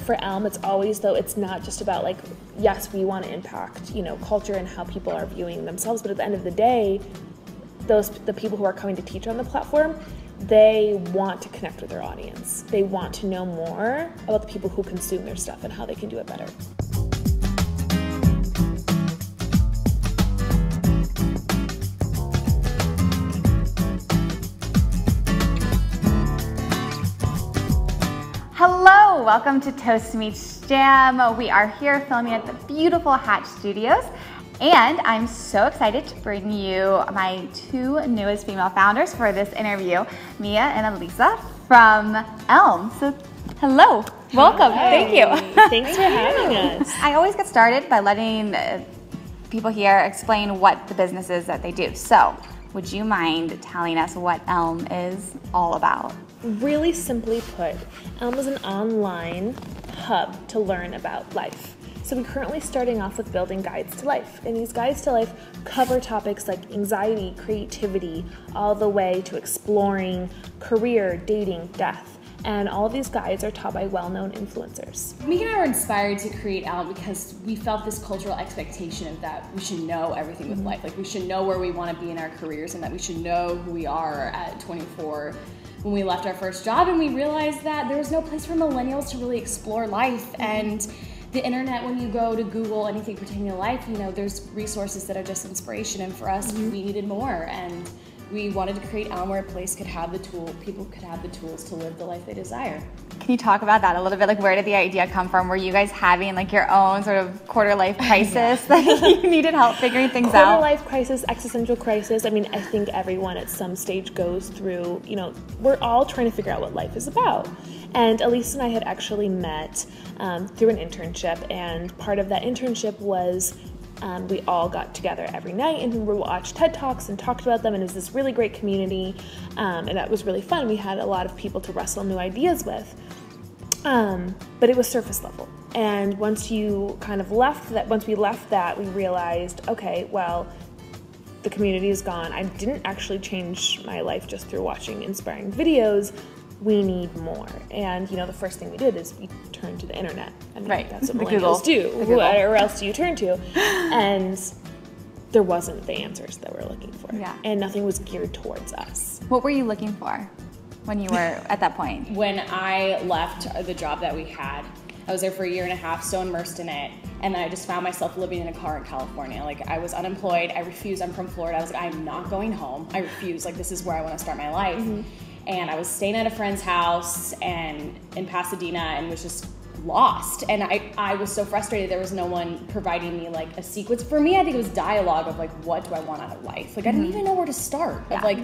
for ELM, it's always, though, it's not just about like, yes, we want to impact, you know, culture and how people are viewing themselves, but at the end of the day, the people who are coming to teach on the platform, they want to connect with their audience. They want to know more about the people who consume their stuff and how they can do it better. Hello, welcome to Toast Meets Jam. We are here filming at the beautiful Hatch Studios, and I'm so excited to bring you my two newest female founders for this interview, Mia and Ellisa from ELM. So, hello, welcome, thank you. Thanks for having us. I always get started by letting people here explain what the business is that they do. So, would you mind telling us what ELM is all about? Really simply put, ELM is an online hub to learn about life. So we're currently starting off with building guides to life. And these guides to life cover topics like anxiety, creativity, all the way to exploring career, dating, death. And all of these guides are taught by well-known influencers. Me and I were inspired to create ELM because we felt this cultural expectation of that we should know everything with life. Like we should know where we want to be in our careers and that we should know who we are at 24 when we left our first job, and we realized that there was no place for millennials to really explore life. And the internet, when you go to Google anything pertaining to life, you know, there's resources that are just inspiration, and for us, we needed more. And we wanted to create ELM where a place could have the tool, people could have the tools to live the life they desire. Can you talk about that a little bit? Like, where did the idea come from? Were you guys having like your own sort of quarter-life crisis that you needed help figuring things out? Quarter-life crisis, existential crisis. I mean, I think everyone at some stage goes through, you know, we're all trying to figure out what life is about. And Ellisa and I had actually met through an internship, and part of that internship was we all got together every night and we watched TED Talks and talked about them, and it was this really great community, and that was really fun. We had a lot of people to wrestle new ideas with, but it was surface level. And once you kind of left that, once we left that, we realized, okay, well, the community is gone. I didn't actually change my life just through watching inspiring videos. We need more. And, you know, the first thing we did is we turned to the internet. I mean, right. That's what millennials do. Where else do you turn to? And there wasn't the answers that we're looking for. Yeah. And nothing was geared towards us. What were you looking for when you were at that point? When I left the job that we had, I was there for 1.5 years, so immersed in it, and then I just found myself living in a car in California. Like, I was unemployed, I refused, I'm from Florida, I was like, I'm not going home, I refuse, like, this is where I want to start my life. And I was staying at a friend's house and in Pasadena and was just lost. And I was so frustrated there was no one providing me like a sequence. For me, I think it was dialogue of like, what do I want out of life? Like I didn't even know where to start. Of like,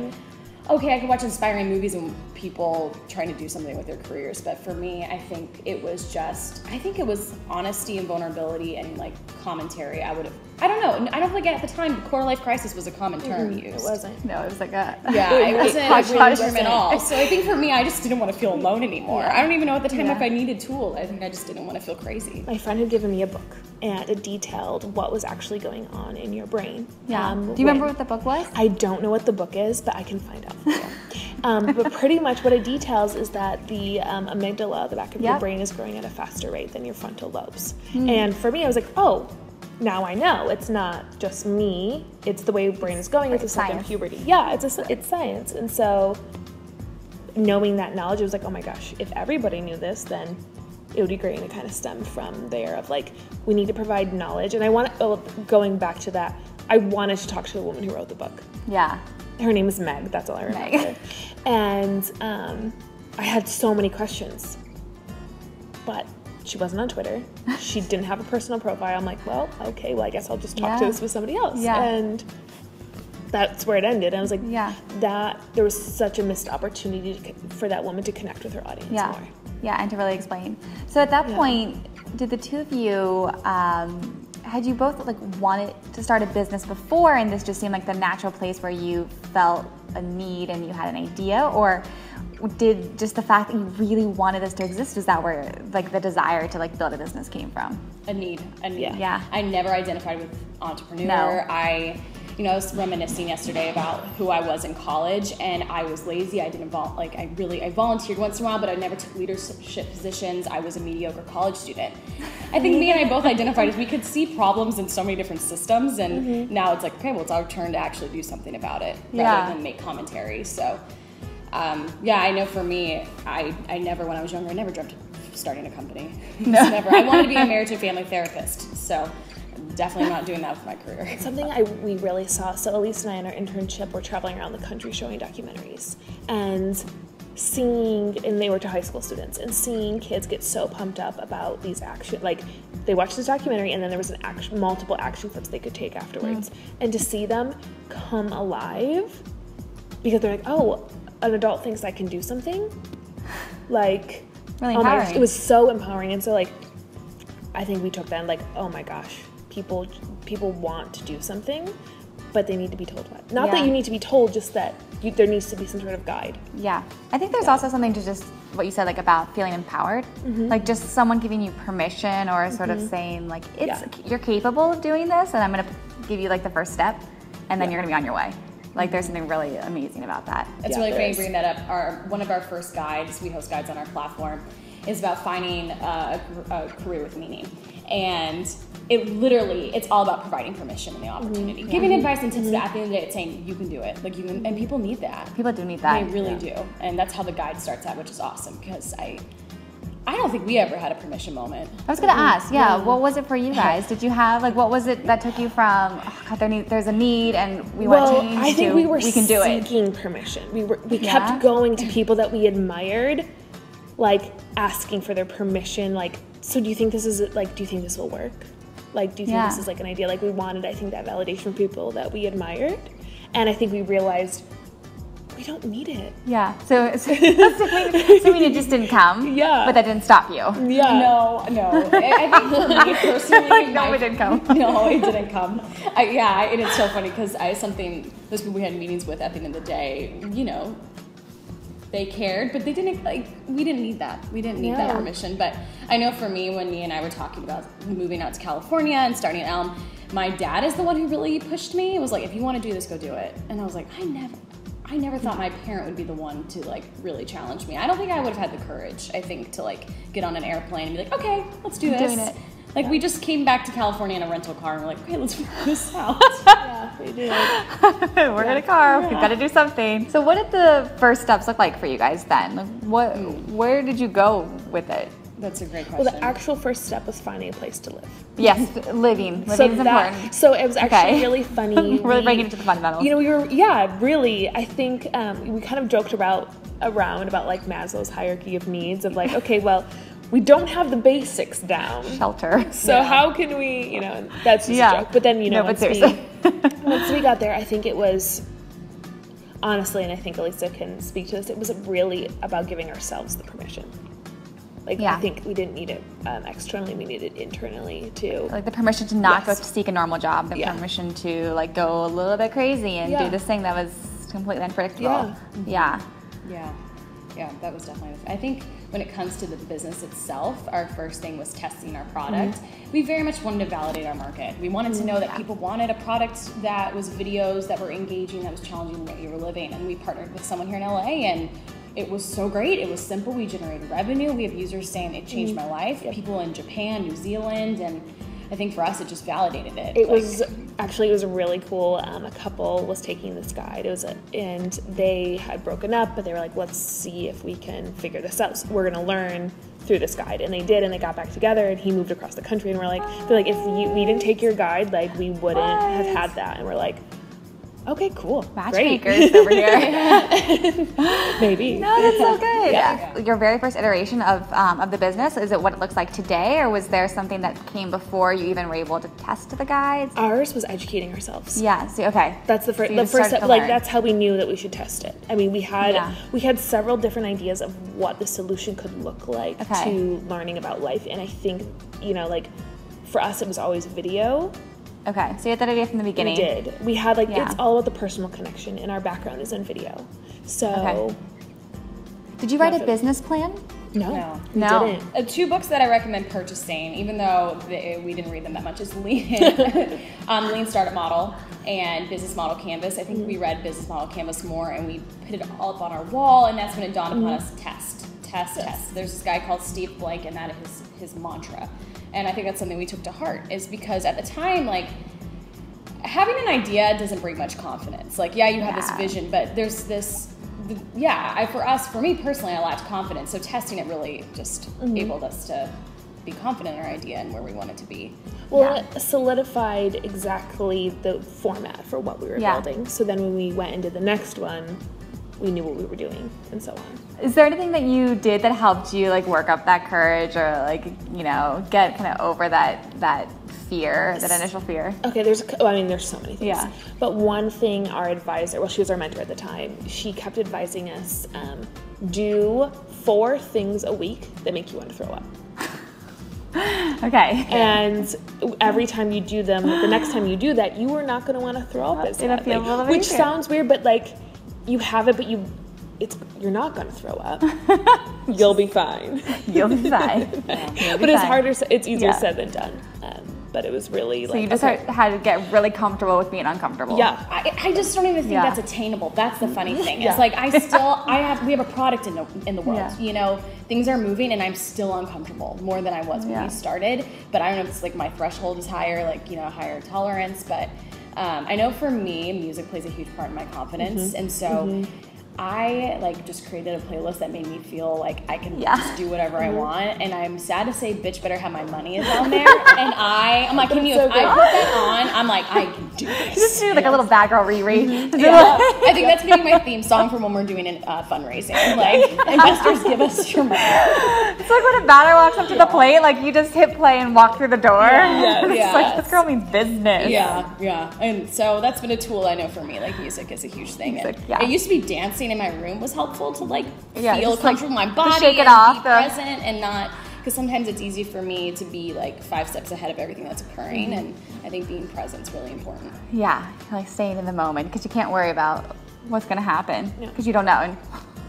okay, I could watch inspiring movies and people trying to do something with their careers. But for me, I think it was honesty and vulnerability and like commentary. I don't know. I don't think at the time, quarter life crisis was a common term used. It wasn't. No, it was like a... Yeah, it wasn't a really term at all. So I think for me, I just didn't want to feel alone anymore. Yeah. I don't even know at the time if I needed tools. I think I just didn't want to feel crazy. My friend had given me a book, and it detailed what was actually going on in your brain. Yeah. Do you remember what the book was? I don't know what the book is, but I can find out for you. But pretty much what it details is that the amygdala, the back of your brain, is growing at a faster rate than your frontal lobes. And for me, I was like, oh, now I know. It's not just me. It's the way the brain is going. It's a second puberty. Yeah, it's science. And so knowing that knowledge, it was like, oh my gosh, if everybody knew this, then it would be great. And it kind of stemmed from there of like, we need to provide knowledge. And going back to that, I wanted to talk to the woman who wrote the book. Yeah. Her name is Meg. That's all I remember. Meg. And I had so many questions, but she wasn't on Twitter. She didn't have a personal profile. I'm like, well, okay, well, I guess I'll just talk to this with somebody else. Yeah. And that's where it ended. I was like, that there was such a missed opportunity for that woman to connect with her audience more. Yeah, and to really explain. So at that point, did the two of you, had you both like wanted to start a business before, and this just seemed like the natural place where you felt a need and you had an idea, or did just the fact that you really wanted this to exist, is that where like the desire to like build a business came from? A need. Yeah. I never identified with entrepreneur. No. I you know, I was reminiscing yesterday about who I was in college, and I was lazy. I didn't I volunteered once in a while, but I never took leadership positions. I was a mediocre college student. I think me and I both identified as we could see problems in so many different systems, and now it's like, okay, well, it's our turn to actually do something about it rather than make commentary. So, yeah, I know for me, I never, when I was younger, I never dreamt of starting a company. No. I wanted to be a marriage and family therapist, so definitely not doing that with my career. Something we really saw, so Ellisa and I in our internship were traveling around the country showing documentaries and they were to high school students, and seeing kids get so pumped up about these action, like they watched this documentary and then there was multiple action steps they could take afterwards, and to see them come alive because they're like, oh, an adult thinks I can do something, like, really oh my empowering. gosh, it was so empowering. And so like, I think we took that and like, oh my gosh, people want to do something, but they need to be told what. Not that you need to be told, just that there needs to be some sort of guide. Yeah, I think there's also something to just what you said, like about feeling empowered, like just someone giving you permission or sort of saying like, you're capable of doing this, and I'm gonna give you like the first step, and then you're gonna be on your way. Like there's something really amazing about that. It's really funny you bring that up. One of our first guides, we host guides on our platform, is about finding a career with meaning. And it's all about providing permission and the opportunity. Giving advice and tips, at the end of the day, it's saying you can do it. Like you can, and people need that. People do need that. They really do. And that's how the guide starts at, which is awesome, because I don't think we ever had a permission moment. I was gonna ask, what was it for you guys? Did you have, like, what was it that took you from, oh God, there's a need and we want change, I think we can do it? Seeking permission. We kept going to people that we admired, like asking for their permission, like, so do you think this will work? Like, do you think this is like an idea? Like we wanted, I think, that validation from people that we admired. And I think we realized we don't need it. Yeah. So it just didn't come. Yeah. But that didn't stop you. Yeah. No. I think for me personally, like, no, it didn't come. No, it didn't come. And it's so funny because those people we had meetings with at the end of the day, you know, they cared, but they didn't, like, we didn't need that. We didn't need that permission. But I know for me, when me and I were talking about moving out to California and starting at ELM, my dad is the one who really pushed me. It was like, if you want to do this, go do it. And I was like, I never thought my parent would be the one to like really challenge me. I don't think I would have had the courage, I think, to like get on an airplane and be like, okay, let's do this. Doing it. Like we just came back to California in a rental car and we're like, okay, let's figure this out. Yeah, we did. We're in a car. We've got to do something. So what did the first steps look like for you guys then? Like, where did you go with it? That's a great question. Well, the actual first step was finding a place to live. Yes, living is important. So it was actually really funny. Really breaking into the fundamentals. You know, really. I think we kind of joked around about like Maslow's hierarchy of needs of like, okay, well, we don't have the basics down. Shelter. So how can we, you know, that's just a joke. But then, you know, once we got there, I think it was, honestly, and I think Ellisa can speak to this, it was really about giving ourselves the permission. Like, I think we didn't need it externally, we needed it internally too. Like the permission to not go to seek a normal job, the permission to like go a little bit crazy and do this thing that was completely unpredictable. Yeah, that was definitely, I think when it comes to the business itself, our first thing was testing our product. We very much wanted to validate our market. We wanted to know that people wanted a product that was videos that were engaging, that was challenging what you were living. And we partnered with someone here in LA, and it was so great. It was simple. We generated revenue. We have users saying it changed my life. People in Japan, New Zealand, and I think for us, it just validated it. It was really cool. A couple was taking this guide. And they had broken up, but they were like, let's see if we can figure this out. So we're gonna learn through this guide. And they did, and they got back together, and he moved across the country, and they're like, if we didn't take your guide, like we wouldn't have had that. And we're like, okay, cool. Matchmakers over here. Maybe. No, that's so good. Yeah. Your very first iteration of the business, is it what it looks like today, or was there something that came before you even were able to test the guides? Ours was educating ourselves. Yeah. So, okay. That's the first step. Like that's how we knew that we should test it. I mean, we had several different ideas of what the solution could look like to learning about life, and I think, you know, like for us, it was always video. Okay, so you had that idea from the beginning. We did. We had it's all about the personal connection, and our background is in video. So, did you write a business plan? No. No. Didn't. 2 books that I recommend purchasing, even though we didn't read them that much, is Lean Startup Model and Business Model Canvas. I think we read Business Model Canvas more, and we put it all up on our wall, and that's when it dawned upon us, test. There's this guy called Steve Blank, and that is his mantra. And I think that's something we took to heart, is because at the time, like, having an idea doesn't bring much confidence. Like, yeah, you have this vision, but there's this, for me personally, I lacked confidence. So testing it really just enabled us to be confident in our idea and where we want it to be. Well, it solidified exactly the format for what we were building. So then when we went into the next one, we knew what we were doing, and so on. Is there anything that you did that helped you like work up that courage, or like, you know, get kind of over that fear, that initial fear? Okay, there's so many things. Yeah. But one thing our advisor, well, she was our mentor at the time, she kept advising us, do 4 things a week that make you want to throw up. Okay. And every time you do them, the next time you do that, you are not going to want to throw up as badly. Which sounds weird, but like, you have it, but you're not going to throw up. You'll be fine. You'll be fine. But it's easier said than done. But it was really so you just had to get really comfortable with being uncomfortable. Yeah. I just don't even think that's attainable. That's the funny thing. It's like we have a product in the world. Yeah. You know, things are moving, and I'm still uncomfortable more than I was when we started. But I don't know if it's like my threshold is higher, like, you know, higher tolerance. But I know for me, music plays a huge part in my confidence, and so I like just created a playlist that made me feel like I can just do whatever I want. And I'm sad to say, Bitch Better Have My Money is on there. And I'm like, I put that on, I'm like, I can do this. Just do like a little bad girl Riri. I think that's maybe my theme song for when we're doing fundraising. Like, investors, give us your money. It's like when a batter walks up to the plate, like you just hit play and walk through the door. It's like, this girl means business. Yeah. And so that's been a tool I know for me. Like, music is a huge thing. It used to be dancing in my room was helpful to like feel comfortable in my body, shake it and off, be present, and not, because sometimes it's easy for me to be like 5 steps ahead of everything that's occurring, and I think being present is really important. Yeah, like staying in the moment, because you can't worry about what's going to happen because you don't know.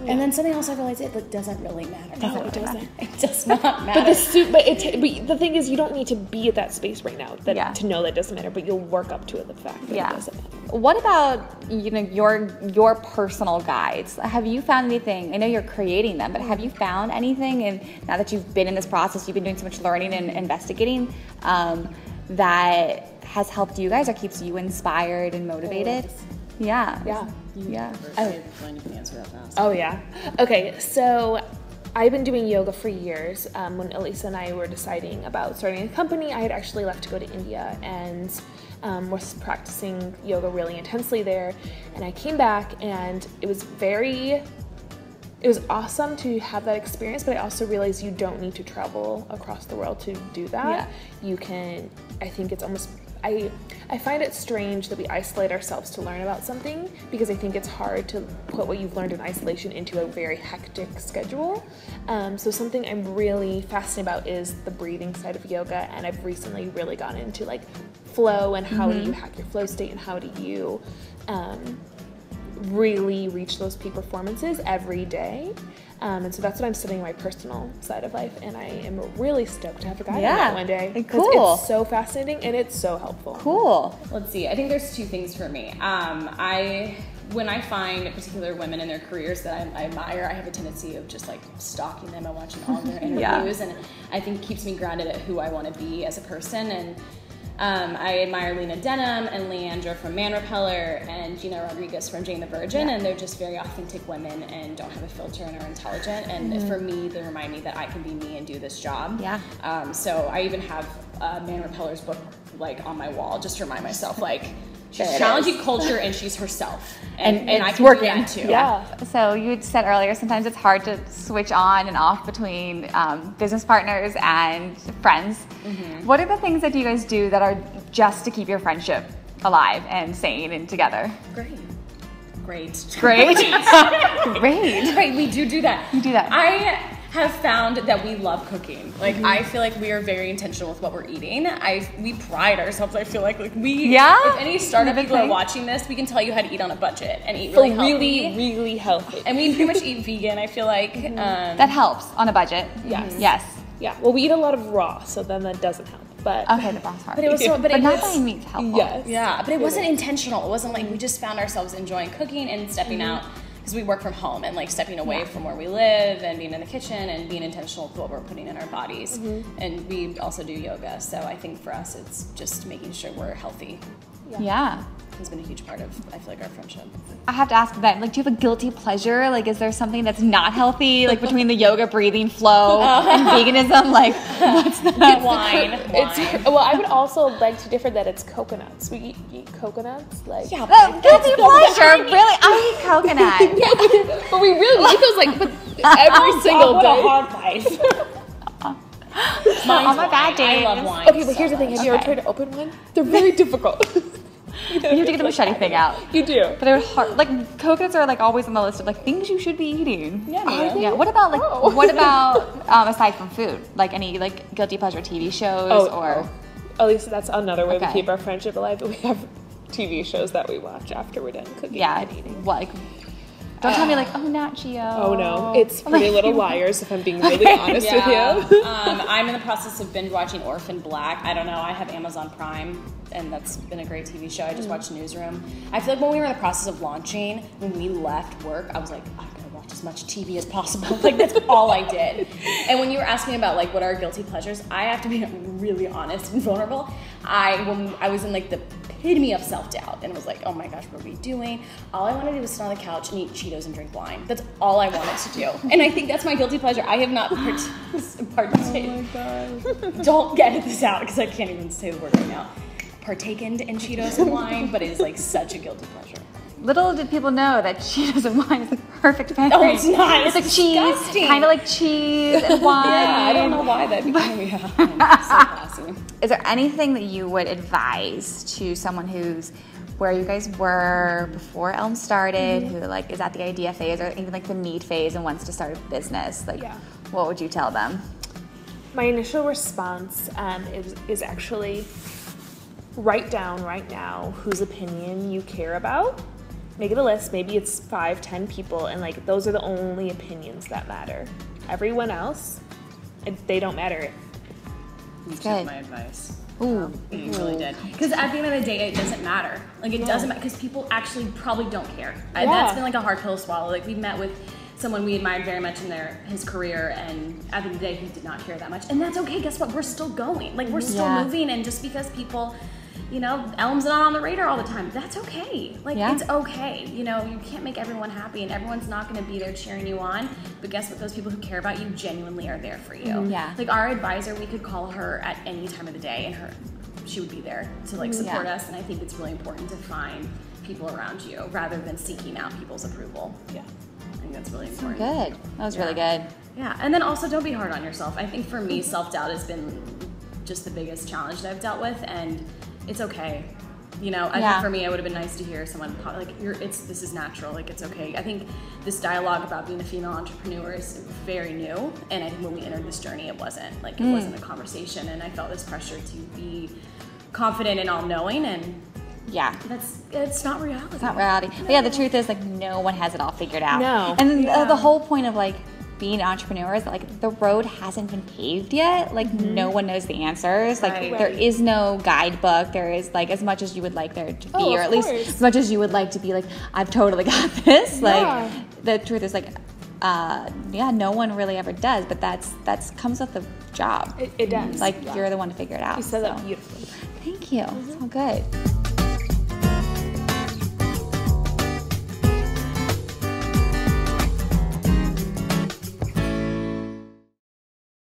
And then something else I realized, it doesn't really matter. No, it doesn't. It does not matter. But the thing is, you don't need to be at that space right now to know that it doesn't matter. But you'll work up to the fact that it doesn't matter. What about, you know, your personal guides? Have you found anything? I know you're creating them, but have you found anything? And now that you've been in this process, you've been doing so much learning and investigating, that has helped you guys or keeps you inspired and motivated? Yeah. Oh yeah. Okay, so I've been doing yoga for years. When Ellisa and I were deciding about starting a company, I had actually left to go to India and was practicing yoga really intensely there. And I came back, and it was awesome to have that experience, but I also realized you don't need to travel across the world to do that. You can, I think it's almost, I find it strange that we isolate ourselves to learn about something, because I think it's hard to put what you've learned in isolation into a very hectic schedule. So something I'm really fascinated about is the breathing side of yoga, and I've recently really gotten into like flow and how do you hack your flow state, and how do you really reach those peak performances every day. And so that's what I'm studying in my personal side of life, and I am really stoked to have a guide on that one day. Because it's so fascinating and it's so helpful. Cool. Let's see. I think there's 2 things for me. When I find particular women in their careers that I admire, I have a tendency of just like stalking them and watching all of their interviews, and I think it keeps me grounded at who I want to be as a person. And I admire Lena Dunham and Leandra from Man Repeller and Gina Rodriguez from Jane the Virgin, and they're just very authentic women and don't have a filter and are intelligent. And for me, they remind me that I can be me and do this job. So I even have Man Repeller's book like on my wall just to remind myself, like, she's challenging culture and she's herself, and I can do that too. So you said earlier, sometimes it's hard to switch on and off between business partners and friends. What are the things that you guys do that are just to keep your friendship alive and sane and together? Great. Great. We do that. I have found that we love cooking. Like, I feel like we are very intentional with what we're eating. We pride ourselves. I feel like we. If any startup people are watching this, we can tell you how to eat on a budget and eat really healthy. Really healthy. And we pretty much eat vegan. I feel like that helps on a budget. Yes. Yeah. Well, we eat a lot of raw, so then that doesn't help. But okay, the raw's hard. But it was so. But not buying meat's helpful. Yes. Yeah, but it wasn't intentional. It wasn't like we just found ourselves enjoying cooking and stepping out. Because we work from home and like stepping away from where we live and being in the kitchen and being intentional with what we're putting in our bodies. And we also do yoga. So I think for us, it's just making sure we're healthy. Yeah. Has been a huge part of, I feel like, our friendship. I have to ask that, like, do you have a guilty pleasure? Like, is there something that's not healthy, like between the yoga, breathing, flow, and veganism? Like, what's that? Wine. Well, I would also like to differ that it's coconuts. We eat coconuts, like Guilty pleasure. Really, I eat coconut. but we really eat those like every single day. Hard life. On my bad day. I love wine. Okay, but here's the thing: have you ever tried to open one? They're very difficult. You have to get the machete thing out. You do. But they're hard. Like, coconuts are like always on the list of like things you should be eating. Yeah. What about what about aside from food? Like any like guilty pleasure TV shows or? At least that's another way to keep our friendship alive. We have TV shows that we watch after we're done cooking and eating. Like, don't tell me like, oh, Nat Geo. Oh no, it's Pretty Little Liars. If I'm being really honest with you. I'm in the process of binge watching Orphan Black. I don't know. I have Amazon Prime, and that's been a great TV show. I just watched Newsroom. I feel like when we were in the process of launching, when we left work, I was like, I'm gonna watch as much TV as possible. Like that's all I did. And when you were asking about like what are our guilty pleasures, I have to be really honest and vulnerable. When I was in like the epitome of self-doubt and was like, oh my gosh, what are we doing? All I wanted to do was sit on the couch and eat Cheetos and drink wine. That's all I wanted to do. And I think that's my guilty pleasure. I have not participated. Oh my gosh. Don't get this out because I can't even say the word right now. Partaken in Cheetos and wine, but it is like such a guilty pleasure. Little did people know that Cheetos and wine is the perfect pairing. No, it's not. It's like cheese, kind of like cheese and wine. Yeah, I don't know why that became so classy. Is there anything that you would advise to someone who's where you guys were before ELM started, who like is at the idea phase or even like the need phase and wants to start a business? Like, what would you tell them? My initial response is actually write down right now whose opinion you care about. Make it a list. Maybe it's 5-10 people, and like those are the only opinions that matter. Everyone else, they don't matter. You took my advice. Ooh. You really did. Because at the end of the day, it doesn't matter. Like, it doesn't matter because people actually probably don't care. That's been like a hard pill to swallow. Like, we met with someone we admired very much in his career, and at the end of the day, he did not care that much. And that's okay. Guess what? We're still going. Like, we're still moving, and just because people... You know, ELM's not on the radar all the time. That's okay. Like, it's okay. You know, you can't make everyone happy, and everyone's not going to be there cheering you on. But guess what? Those people who care about you genuinely are there for you. Like, our advisor, we could call her at any time of the day, and she would be there to, like, support us. And I think it's really important to find people around you rather than seeking out people's approval. Yeah. I think that's really important. Good. That was really good. Yeah. And then also, don't be hard on yourself. I think for me, self-doubt has been just the biggest challenge that I've dealt with, and it's okay. You know, I think for me, it would have been nice to hear someone like, this is natural, like it's okay. I think this dialogue about being a female entrepreneur is very new, and I think when we entered this journey, it wasn't. Like, it wasn't a conversation, and I felt this pressure to be confident and all-knowing, and it's not reality. It's not reality. But yeah, the truth is, like, no one has it all figured out. No. And the whole point of, like, being an entrepreneur is that, like, the road hasn't been paved yet. Like, no one knows the answers. Like, there is no guidebook. There is, like, as much as you would like there to be, or at least as much as you would like to be, like, I've totally got this. Like, the truth is, like, no one really ever does, but that's comes with the job. It does. Like, you're the one to figure it out. You said that beautifully. Thank you. It's all good.